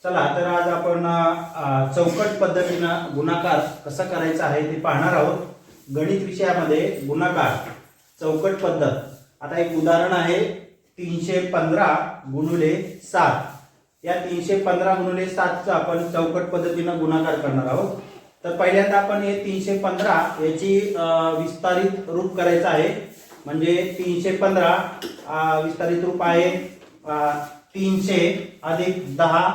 चला तर आज आपण चौकट पद्धतीनं गुणाकार कसा करायचा आहे ते पाहणार आहोत. गणित विषयामध्ये गुणाकार चौकट पद्धत. आता एक उदाहरण आहे 315 गुणिले 7. या 315 गुणिले 7 चा आपण चौकट पद्धतीनं गुणाकार करणार आहोत. तर पहिल्यांदा आपण हे 315 याची विस्तारित रूप करायचं आहे. म्हणजे 315 विस्तारित रूप आहे 300 अधिक 10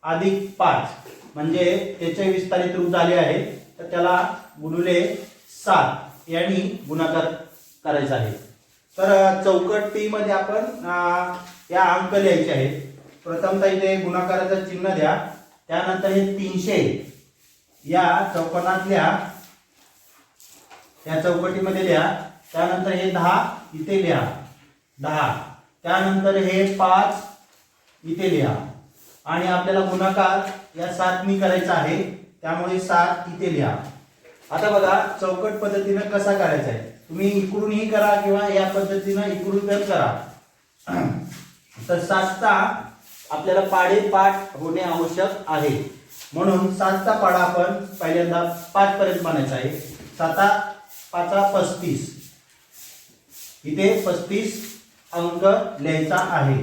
अधिक 5 म्हणजे त्याचे विस्तारित रूप झाले आहे. तर त्याला गुणिले 7 यांनी गुणाकार करायचा आहे. तर चौकट टी मध्ये आपण या अंक लिहायचे आहेत. प्रथमतः इथे गुणाकाराचं चिन्ह द्या. त्यानंतर हे 300 या चौकोनातल्या या चौकटीमध्ये लिहा. त्यानंतर हे 10 इथे लिहा 10. त्यानंतर हे 5 इथे लिहा आणि आपल्याला गुणाकार या 7 नी करायचा आहे. त्यामुळे 7 इथे लिहा. आता बघा चौकट पद्धतीने कसा करायचा आहे. तुम्ही इकडूनही करा किंवा या पद्धतीने इकडून पण करा. तर 7चा आपल्याला पाढेपाठ होणे आवश्यक आहे. म्हणून 7चा पाढा आपण पहिल्यांदा 5 पर्यंत मानायचा आहे. 7 5 35 इथे 35 अंक लिहायचा आहे.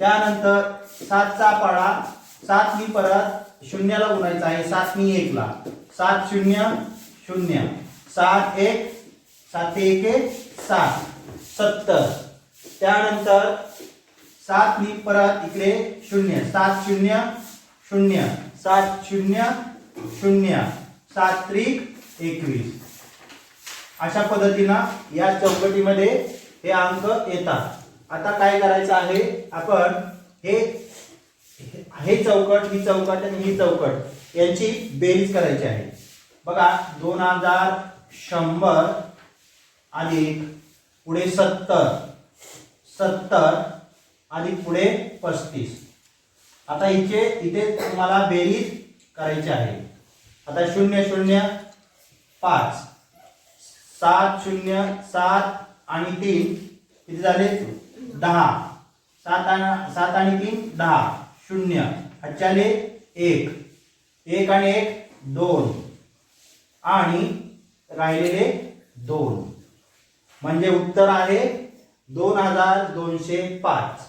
त्यानंतर 7चा पाढा 7 नी परत शून्याला गुणायचा आहे. 7 नी 1 ला 7 0 0 7 1 7 1 7 70. त्यानंतर 7 नी परत इकडे 0 7 0 0 7 0 0 7 3 21. अशा पद्धतीने या चौकटीमध्ये हे अंक येतात. आता काय करायचं आहे आपण हे चौकट ही चौकट आणि ही चौकट यांची बेरीज करायची आहे. बघा 2100 अधिक पुढे 70 अधिक पुढे 35. आता इथे तुम्हाला बेरीज करायची आहे. आता 0 0 5 7 0 7 आणि 3 किती झाले 10. 7 आणि 3 10 0 अच्छाले 1 1 आणि 1 2 आणि राहिलेले 2 म्हणजे उत्तर आहे 2205.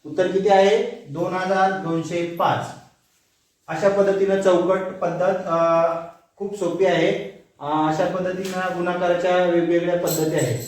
उत्तर किती आहे 2205. अशा पद्धतीने चौकट पद्धत खूप सोपी आहे. अशा पद्धतीने गुणाकाराच्या वेगवेगळ्या पद्धती आहेत.